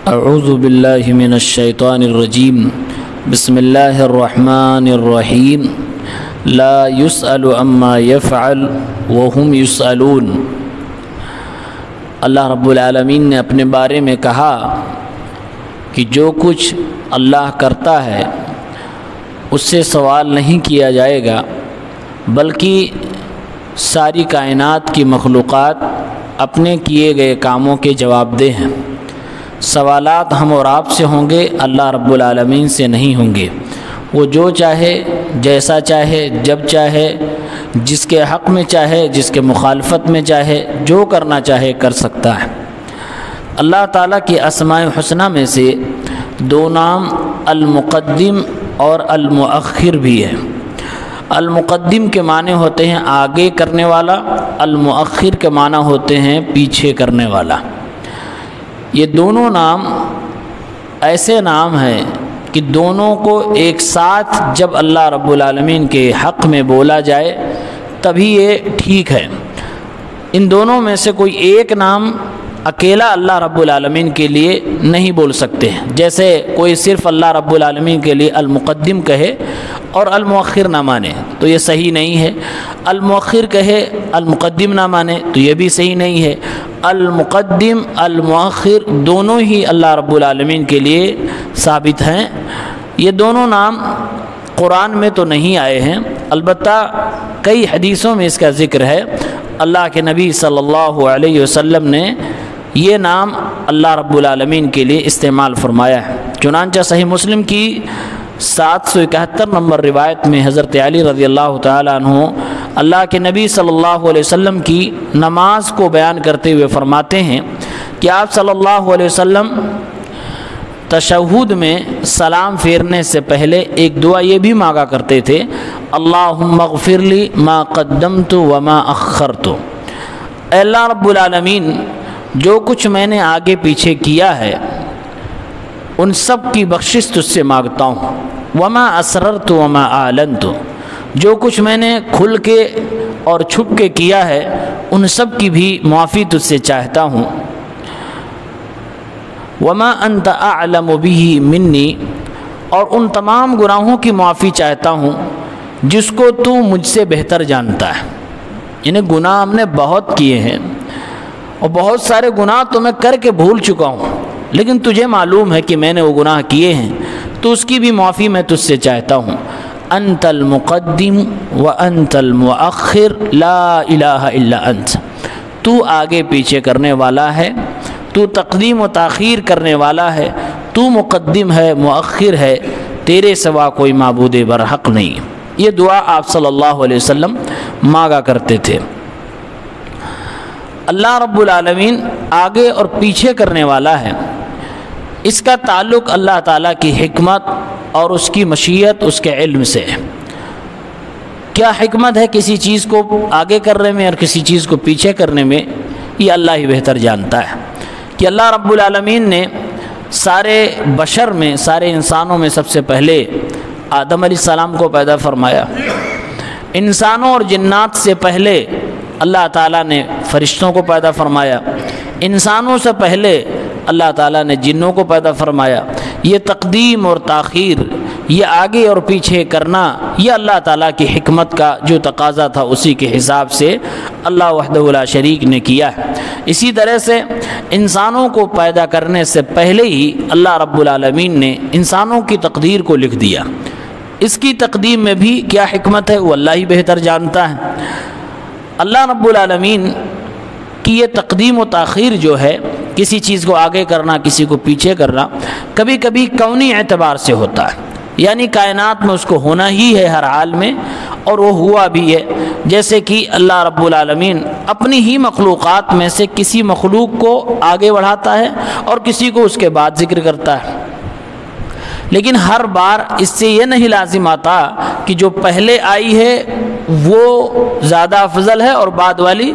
اعوذ باللہ من الشیطان الرجیم بسم اللہ الرحمن الرحیم لا يسأل عما يفعل وهم يسألون۔ اللہ رب العالمین نے اپنے بارے میں کہا کہ جو کچھ اللہ کرتا ہے اس سے سوال نہیں کیا جائے گا، بلکہ ساری کائنات کی مخلوقات اپنے کیے گئے کاموں کے جواب دہ ہیں۔ سوالات ہم اور آپ سے ہوں گے، اللہ رب العالمین سے نہیں ہوں گے۔ وہ جو چاہے، جیسا چاہے، جب چاہے، جس کے حق میں چاہے، جس کے مخالفت میں چاہے، جو کرنا چاہے کر سکتا ہے۔ اللہ تعالیٰ کی اسماء الحسنی میں سے دو نام المقدم اور المؤخر بھی ہے۔ المقدم کے معنی ہوتے ہیں آگے کرنے والا، المؤخر کے معنی ہوتے ہیں پیچھے کرنے والا۔ یہ دونوں نام ایسے نام ہیں کہ دونوں کو ایک ساتھ جب اللہ رب العالمین کے حق میں بولا جائے تبھی یہ ٹھیک ہے۔ ان دونوں میں سے کوئی ایک نام اکیلا اللہ رب العالمین کے لیے نہیں بول سکتے ہیں۔ جیسے کوئی صرف اللہ رب العالمین کے لیے المقدم کہے اور المؤخر نہ مانے تو یہ صحیح نہیں ہے، المؤخر کہے المقدم نہ مانے تو یہ بھی صحیح نہیں ہے۔ المقدم المؤخر دونوں ہی اللہ رب العالمین کے لیے ثابت ہیں۔ یہ دونوں نام قرآن میں تو نہیں آئے ہیں، البتہ کئی حدیثوں میں اس کا ذکر ہے۔ اللہ کے نبی صلی اللہ علیہ وسلم نے یہ نام اللہ رب العالمین کے لیے استعمال فرمایا ہے۔ چنانچہ صحیح مسلم کی 771 نمبر روایت میں حضرت علی رضی اللہ تعالیٰ عنہ اللہ کے نبی صلی اللہ علیہ وسلم کی نماز کو بیان کرتے ہوئے فرماتے ہیں کہ آپ صلی اللہ علیہ وسلم تشہد میں سلام پھیرنے سے پہلے ایک دعا یہ بھی مانگا کرتے تھے، اللہم اغفر لی ما قدمت وما اخرت۔ اے اللہ رب العالمین، جو کچھ میں نے آگے پیچھے کیا ہے ان سب کی بخشش تجھ سے مانگتا ہوں، وما اسررت وما اعلنت، جو کچھ میں نے کھل کے اور چھپ کے کیا ہے ان سب کی بھی معافی تجھ سے چاہتا ہوں، وما انت اعلم به منی، اور ان تمام گناہوں کی معافی چاہتا ہوں جس کو تو مجھ سے بہتر جانتا ہے۔ یعنی گناہ ہم نے بہت کیے ہیں اور بہت سارے گناہ تو میں کر کے بھول چکا ہوں، لیکن تجھے معلوم ہے کہ میں نے وہ گناہ کیے ہیں تو اس کی بھی معافی میں تجھ سے چاہتا ہوں۔ انت المقدم وانت المؤخر لا الہ الا انت، تو آگے پیچھے کرنے والا ہے، تو تقدیم و تاخیر کرنے والا ہے، تو مقدم ہے، مؤخر ہے، تیرے سوا کوئی معبود برحق نہیں۔ یہ دعا آپ صلی اللہ علیہ وسلم مانگا کرتے تھے۔ اللہ رب العالمین آگے اور پیچھے کرنے والا ہے، اس کا تعلق اللہ تعالیٰ کی حکمت اور اس کی مشیت، اس کے علم سے ہے۔ کیا حکمت ہے کسی چیز کو آگے کرنے میں اور کسی چیز کو پیچھے کرنے میں، یہ اللہ ہی بہتر جانتا ہے۔ کہ اللہ رب العالمین نے سارے بشر میں، سارے انسانوں میں سب سے پہلے آدم علیہ السلام کو پیدا فرمایا۔ انسانوں اور جنات سے پہلے اللہ تعالیٰ نے فرشتوں کو پیدا فرمایا۔ انسانوں سے پہلے اللہ تعالیٰ نے جنوں کو پیدا فرمایا۔ یہ تقدیم اور تاخیر، یہ آگے اور پیچھے کرنا، یہ اللہ تعالیٰ کی حکمت کا جو تقاضا تھا اسی کے حساب سے اللہ وحدہ لا شریک نے کیا ہے۔ اسی طرح سے انسانوں کو پیدا کرنے سے پہلے ہی اللہ رب العالمین نے انسانوں کی تقدیر کو لکھ دیا۔ اس کی تقدیم میں بھی کیا حکمت ہے وہ اللہ ہی بہتر جانتا ہے۔ اللہ رب العالمین کی یہ تقدیم و تاخیر جو ہے، کسی چیز کو آگے کرنا کسی کو پیچھے کرنا، کبھی کبھی کونی اعتبار سے ہوتا ہے، یعنی کائنات میں اس کو ہونا ہی ہے ہر حال میں، اور وہ ہوا بھی ہے۔ جیسے کہ اللہ رب العالمین اپنی ہی مخلوقات میں سے کسی مخلوق کو آگے بڑھاتا ہے اور کسی کو اس کے بعد ذکر کرتا ہے، لیکن ہر بار اس سے یہ نہیں لازم آتا کہ جو پہلے آئی ہے وہ زیادہ افضل ہے اور بعد والی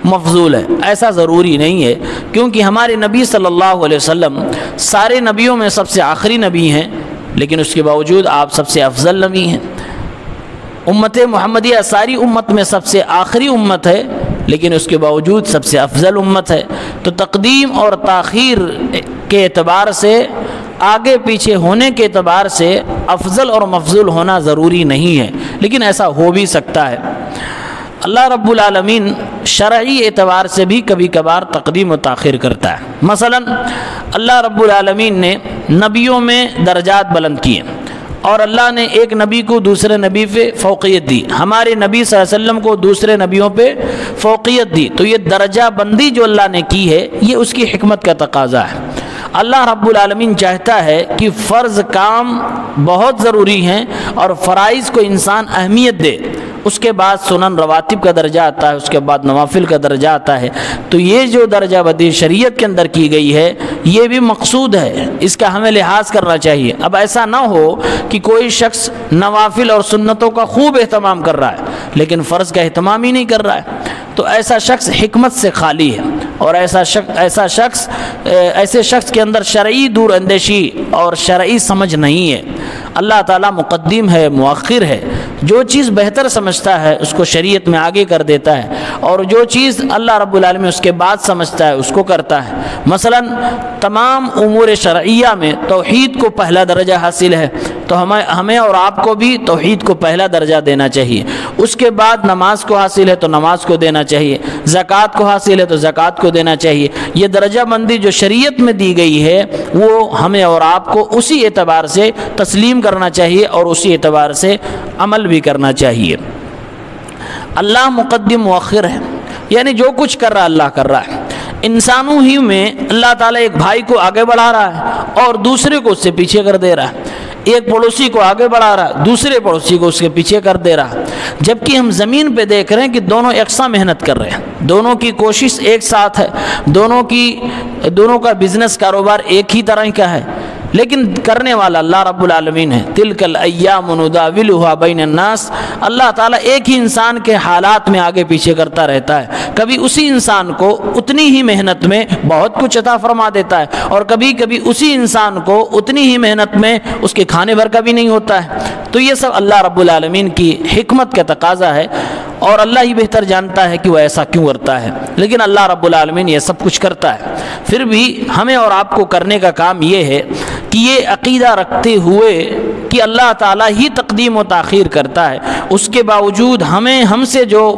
مفضول ہے، ایسا ضروری نہیں ہے، کیونکہ ہمارے نبی صلی اللہ علیہ وسلم سارے نبیوں میں سب سے آخری نبی ہیں، لیکن اس کے باوجود آپ سب سے افضل نبی ہیں۔ امت محمدیہ ساری امت میں سب سے آخری امت ہے، لیکن اس کے باوجود سب سے افضل امت ہے۔ تو تقدیم اور تاخیر کے اعتبار سے، آگے پیچھے ہونے کے اعتبار سے افضل اور مفضول ہونا ضروری نہیں ہے، لیکن ایسا ہو بھی سکتا ہے۔ اللہ رب العالمین شرعی اعتبار سے بھی کبھی کبھار تقدیم و تاخیر کرتا ہے۔ مثلا اللہ رب العالمین نے نبیوں میں درجات بلند کیے، اور اللہ نے ایک نبی کو دوسرے نبی پہ فوقیت دی، ہمارے نبی صلی اللہ علیہ وسلم کو دوسرے نبیوں پہ فوقیت دی۔ تو یہ درجہ بندی جو اللہ نے کی ہے، یہ اس کی حکمت کا تقاضا ہے۔ اللہ رب العالمین چاہتا ہے کہ فرض کام بہت ضروری ہیں اور فرائض کو انسان اہمیت دے، اس کے بعد سنن رواتب کا درجہ آتا ہے، اس کے بعد نوافل کا درجہ آتا ہے۔ تو یہ جو درجہ بندی شریعت کے اندر کی گئی ہے، یہ بھی مقصود ہے، اس کا ہمیں لحاظ کرنا چاہیے۔ اب ایسا نہ ہو کہ کوئی شخص نوافل اور سنتوں کا خوب اہتمام کر رہا ہے لیکن فرض کا اہتمام ہی نہیں کر رہا ہے، تو ایسا شخص حکمت سے خالی ہے، اور ایسے شخص کے اندر شرعی دور اندیشی اور شرعی سمجھ نہیں ہے۔ اللہ تعالیٰ مقدم ہے، مؤخر ہے، جو چیز بہتر سمجھتا ہے اس کو شریعت میں آگے کر دیتا ہے، اور جو چیز اللہ رب العالمین اس کے بعد سمجھتا ہے اس کو کرتا ہے۔ مثلا تمام امور شرعیہ میں توحید کو پہلا درجہ حاصل ہے، تو ہمیں اور آپ کو بھی توحید کو پہلا درجہ دینا چاہیے۔ اس کے بعد نماز کو حاصل ہے تو نماز کو دینا چاہیے، زکوٰۃ کو حاصل ہے تو زکوٰۃ کو دینا چاہیے۔ یہ درجہ بندی جو شریعت میں دی گئی ہے، وہ ہمیں اور آپ کو اسی اعتبار سے تسلیم کرنا چاہیے اور اسی اعتبار سے عمل بھی کرنا چاہیے۔ اللہ مقدم مؤخر ہے، یعنی جو کچھ کر رہا اللہ کر رہا ہے۔ انسانوں ہی میں اللہ تعالیٰ ایک بھائی کو آگے بڑھا رہا ہے اور دوسرے کو اس سے پیچھے کر دے رہا ہے، ایک پڑوسی کو آگے بڑھا رہا ہے، دوسرے پڑوسی کو اس کے پیچھے کر دے رہا ہے، جبکہ ہم زمین پہ دیکھ رہے ہیں کہ دونوں یکساں محنت کر رہے ہیں، دونوں کی کوشش ایک ساتھ ہے، دونوں کا بزنس کاروبار ایک ہی طرح کا ہے، لیکن کرنے والا اللہ رب العالمین ہے۔ تلک الایام نداولها بین الناس، اللہ تعالیٰ ایک ہی انسان کے حالات میں آگے پیچھے کرتا رہتا ہے، کبھی اسی انسان کو اتنی ہی محنت میں بہت کچھ عطا فرما دیتا ہے، اور کبھی کبھی اسی انسان کو اتنی ہی محنت میں اس کے کھانے بھر کا بھی نہیں ہوتا ہے۔ تو یہ سب اللہ رب العالمین کی حکمت کا تقاضا ہے، اور اللہ ہی بہتر جانتا ہے کہ وہ ایسا کیوں کرتا ہے، لیکن اللہ رب العالمین یہ سب کچھ کرتا ہے۔ پھر بھی ہمیں اور آپ کو کرنے کا کام یہ ہے کہ یہ عقیدہ رکھتے ہوئے کہ اللہ تعالیٰ ہی تقدیم و تاخیر کرتا ہے، اس کے باوجود ہم سے جو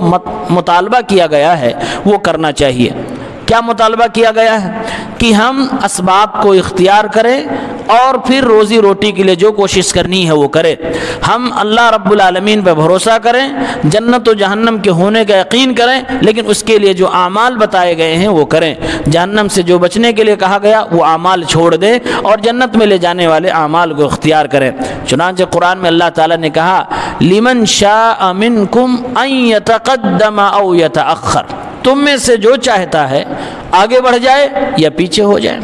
مطالبہ کیا گیا ہے وہ کرنا چاہیے۔ کیا مطالبہ کیا گیا ہے؟ کہ ہم اسباب کو اختیار کریں اور پھر روزی روٹی کے لیے جو کوشش کرنی ہے وہ کریں۔ ہم اللہ رب العالمین پہ بھروسہ کریں، جنت و جہنم کے ہونے کا یقین کریں، لیکن اس کے لیے جو اعمال بتائے گئے ہیں وہ کریں۔ جہنم سے جو بچنے کے لیے کہا گیا وہ اعمال چھوڑ دیں اور جنت میں لے جانے والے اعمال کو اختیار کریں۔ چنانچہ قرآن میں اللہ تعالیٰ نے کہا لمن شاء منکم ان یتقدم او یتأخر، تم میں سے جو چاہتا ہے آگے بڑھ جائے یا پیچھے ہو جائے،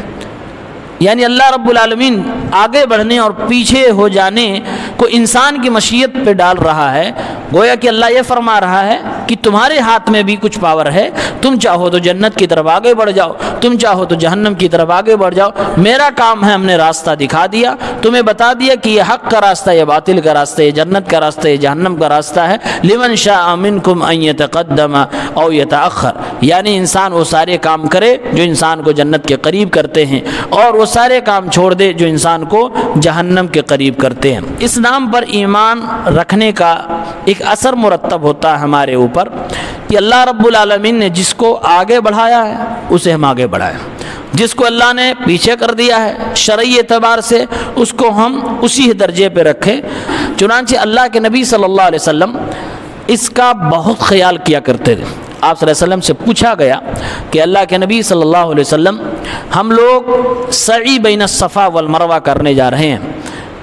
یعنی اللہ رب العالمین آگے بڑھنے اور پیچھے ہو جانے کو انسان کی مشیت پہ ڈال رہا ہے۔ گویا کہ اللہ یہ فرما رہا ہے کہ تمہارے ہاتھ میں بھی کچھ پاور ہے، تم چاہو تو جنت کی طرف آگے بڑھ جاؤ، تم چاہو تو جہنم کی طرف آگے بڑھ جاؤ۔ میرا کام ہے ہم نے راستہ دکھا دیا، تمہیں بتا دیا کہ یہ حق کا راستہ، یہ باطل کا راستہ، یہ جنت کا راستہ، یہ جہنم کا راستہ ہے۔ لمن شاء منکم ان یتقدم او یتأخر، یعنی انسان وہ سارے کام کرے جو انسان کو جنت کے قریب کرتے ہیں، اور وہ سارے کام چھوڑ دے جو انسان کو جہنم کے قریب کرتے ہیں۔ اس نام پر ایمان رکھنے کا ایک اثر مرتب ہوتا ہے ہمارے اوپر کہ اللہ رب العالمین نے جس کو آگے بڑھایا ہے اسے ہم آگے بڑھائیں، جس کو اللہ نے پیچھے کر دیا ہے شرعی اعتبار سے اس کو ہم اسی درجے پہ رکھیں۔ چنانچہ اللہ کے نبی صلی اللہ علیہ وسلم اس کا بہت خیال کیا کرتے تھے۔ آپ صلی اللہ علیہ وسلم سے پوچھا گیا کہ اللہ کے نبی صلی اللہ علیہ وسلم ہم لوگ سعی بین الصفا والمروہ کرنے جا رہے ہیں،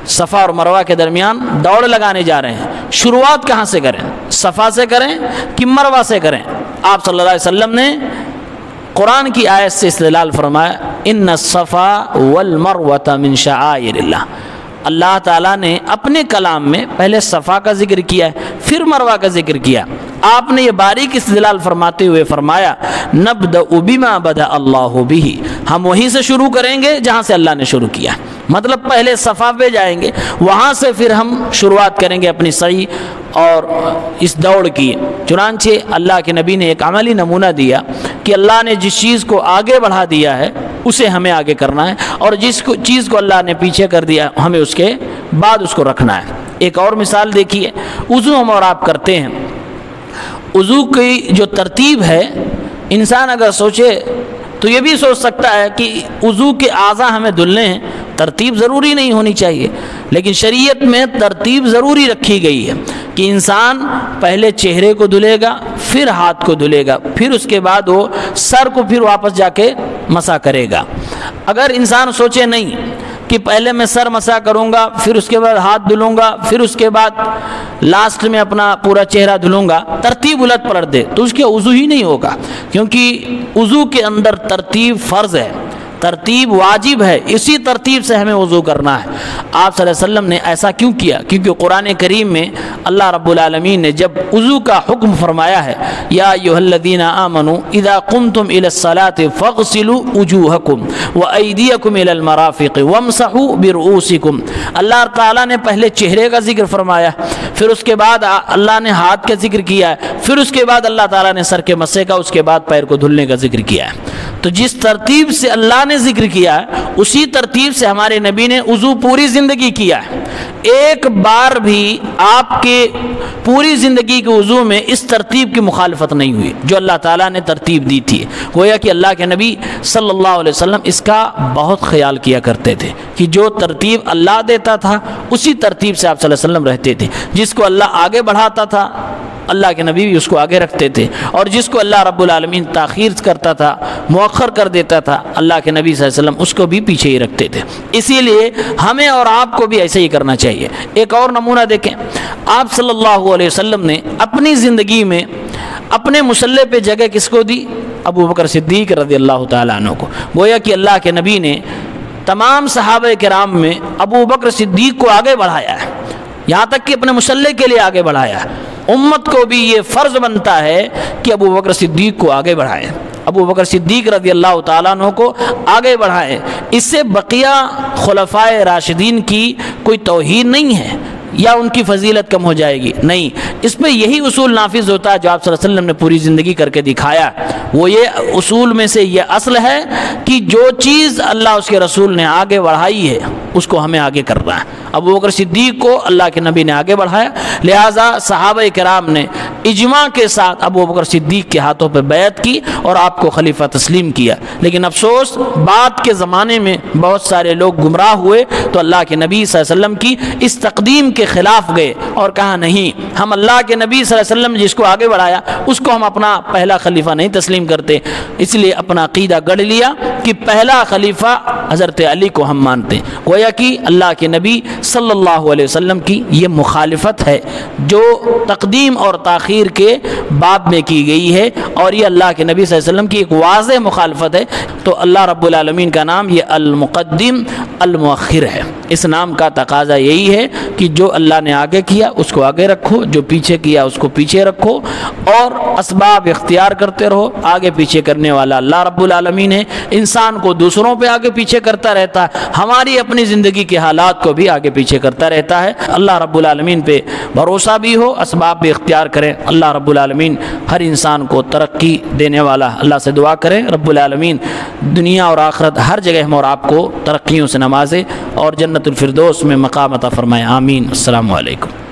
صفا اور مروہ کے درمیان دوڑ لگانے جا رہے ہیں، شروعات کہاں سے کریں؟ صفا سے کریں کہ مروہ سے کریں؟ آپ صلی اللہ علیہ وسلم نے قرآن کی آیت سے استدلال فرمایا ان الصفا والمروہ من شعائر اللہ۔ اللہ تعالیٰ نے اپنے کلام میں پہلے صفا کا ذکر کیا ہے پھر مروہ کا ذکر کیا۔ آپ نے یہ باریک استدلال فرماتے ہوئے فرمایا نبدأ بما بدأ اللہ بہ، ہم وہیں سے شروع کریں گے جہاں سے اللہ نے شروع کیا، مطلب پہلے صفا پہ جائیں گے، وہاں سے پھر ہم شروعات کریں گے اپنی سعی اور اس دوڑ کی۔ چنانچہ اللہ کے نبی نے ایک عملی نمونہ دیا کہ اللہ نے جس چیز کو آگے بڑھا دیا ہے اسے ہمیں آگے کرنا ہے، اور جس چیز کو اللہ نے پیچھے کر دیا ہمیں اس کے بعد اس کو رکھنا ہے۔ ایک اور مثال دیکھیے، وضو ہم اور آپ کرتے ہیں، وضو کی جو ترتیب ہے، انسان اگر سوچے تو یہ بھی سوچ سکتا ہے کہ وضو کے اعضاء ہمیں دھلنے ہیں، ترتیب ضروری نہیں ہونی چاہیے، لیکن شریعت میں ترتیب ضروری رکھی گئی ہے کہ انسان پہلے چہرے کو دھلے گا، پھر ہاتھ کو دھلے گا، پھر اس کے بعد وہ سر کو پھر واپس جا کے مسح کرے گا۔ اگر انسان سوچے نہیں کہ پہلے میں سر مسح کروں گا، پھر اس کے بعد ہاتھ دھلوں گا، پھر اس کے بعد لاسٹ میں اپنا پورا چہرہ دھلوں گا، ترتیب الٹ پلٹ دے تو اس کے وضو ہی نہیں ہوگا، کیونکہ وضو کے اندر ترتیب فرض ہے، ترتیب واجب ہے، اسی ترتیب سے ہمیں وضو کرنا ہے۔ آپ صلی اللہ علیہ وسلم نے ایسا کیوں کیا؟ کیونکہ قرآن کریم میں اللہ رب العالمین نے جب وضو کا حکم فرمایا ہے، یا ایھا الذین آمنوا اذا قمتم الی الصلاۃ فاغسلوا وجوہکم وایدیکم الی المرافق وامسحوا برؤوسکم، اللہ تعالیٰ نے پہلے چہرے کا ذکر فرمایا، پھر اس کے بعد اللہ نے ہاتھ کا ذکر کیا ہے، پھر اس کے بعد اللہ تعالیٰ نے سر کے مسح کا، اس کے بعد پیر کو دھلنے کا ذکر کیا ہے۔ تو جس ترتیب سے اللہ نے ذکر کیا ہے اسی ترتیب سے ہمارے نبی نے وضو پوری زندگی کیا ہے۔ ایک بار بھی آپ کے پوری زندگی کے وضو میں اس ترتیب کی مخالفت نہیں ہوئی جو اللہ تعالیٰ نے ترتیب دی تھی۔ گویا کہ اللہ کے نبی صلی اللہ علیہ وسلم اس کا بہت خیال کیا کرتے تھے کہ جو ترتیب اللہ دیتا تھا اسی ترتیب سے آپ صلی اللہ علیہ وسلم رہتے تھے۔ جس کو اللہ آگے بڑھاتا تھا اللہ کے نبی بھی اس کو آگے رکھتے تھے، اور جس کو اللہ رب العالمین تاخیر کرتا تھا، مؤخر کر دیتا تھا، اللہ کے نبی صلی اللہ علیہ وسلم اس کو بھی پیچھے ہی رکھتے تھے۔ اسی لیے ہمیں اور آپ کو بھی ایسے ہی کرنا چاہیے۔ ایک اور نمونہ دیکھیں، آپ صلی اللہ علیہ وسلم نے اپنی زندگی میں اپنے مصلی پہ جگہ کس کو دی؟ ابو بکر صدیق رضی اللہ تعالیٰ عنہ کو۔ گویا کہ اللہ کے نبی نے تمام صحابہ کرام میں ابو بکر صدیق کو آگے بڑھایا ہے، یہاں تک کہ اپنے مصلی کے لیے آگے بڑھایا ہے۔ امت کو بھی یہ فرض بنتا ہے کہ ابو بکر صدیق کو آگے بڑھائیں، ابو بکر صدیق رضی اللہ تعالیٰ عنہ کو آگے بڑھائیں۔ اس سے بقیہ خلفائے راشدین کی کوئی توہین نہیں ہے یا ان کی فضیلت کم ہو جائے گی، نہیں، اس میں یہی اصول نافذ ہوتا ہے جو آپ صلی اللہ علیہ وسلم نے پوری زندگی کر کے دکھایا۔ وہ یہ اصول میں سے یہ اصل ہے کہ جو چیز اللہ اس کے رسول نے آگے بڑھائی ہے اس کو ہمیں آگے کرنا ہے۔ ابو بکر صدیق کو اللہ کے نبی نے آگے بڑھایا، لہٰذا صحابہ کرام نے اجماع کے ساتھ ابو بکر صدیق کے ہاتھوں پہ بیعت کی اور آپ کو خلیفہ تسلیم کیا۔ لیکن افسوس بعد کے زمانے میں بہت سارے لوگ گمراہ ہوئے تو اللہ کے نبی صلی اللہ علیہ وسلم کی اس تقدیم کے خلاف گئے اور کہا نہیں، ہم اللہ کے نبی صلی اللہ علیہ وسلم نے جس کو آگے بڑھایا اس کو ہم اپنا پہلا خلیفہ نہیں تسلیم کرتے، اس لیے اپنا عقیدہ گڑھ لیا کہ پہلا خلیفہ حضرت علی کو ہم مانتے ہیں۔ گویا کہ اللہ کے نبی صلی اللہ علیہ وسلم کی یہ مخالفت ہے جو تقدیم اور تاخیر کے باب میں کی گئی ہے، اور یہ اللہ کے نبی صلی اللہ علیہ وسلم کی ایک واضح مخالفت ہے۔ تو اللہ رب العالمین کا نام یہ المقدم المؤخر ہے، اس نام کا تقاضا یہی ہے کہ جو اللہ نے آگے کیا اس کو آگے رکھو، جو پیچھے کیا اس کو پیچھے رکھو، اور اسباب اختیار کرتے رہو۔ آگے پیچھے کرنے والا اللہ رب العالمین ہے، انسان کو دوسروں پہ آگے پیچھے کرتا رہتا ہے، ہماری اپنی زندگی کے حالات کو بھی آگے پیچھے کرتا رہتا ہے۔ اللہ رب العالمین پہ بھروسہ بھی ہو، اسباب بھی اختیار کریں۔ اللہ رب العالمین ہر انسان کو ترقی دینے والا، اللہ سے دعا کریں رب العالمین دنیا اور آخرت ہر جگہ ہم اور آپ کو ترقیوں سے نوازے اور جنت الفردوس میں مقام عطا فرمائے، آمین۔ السلام علیکم۔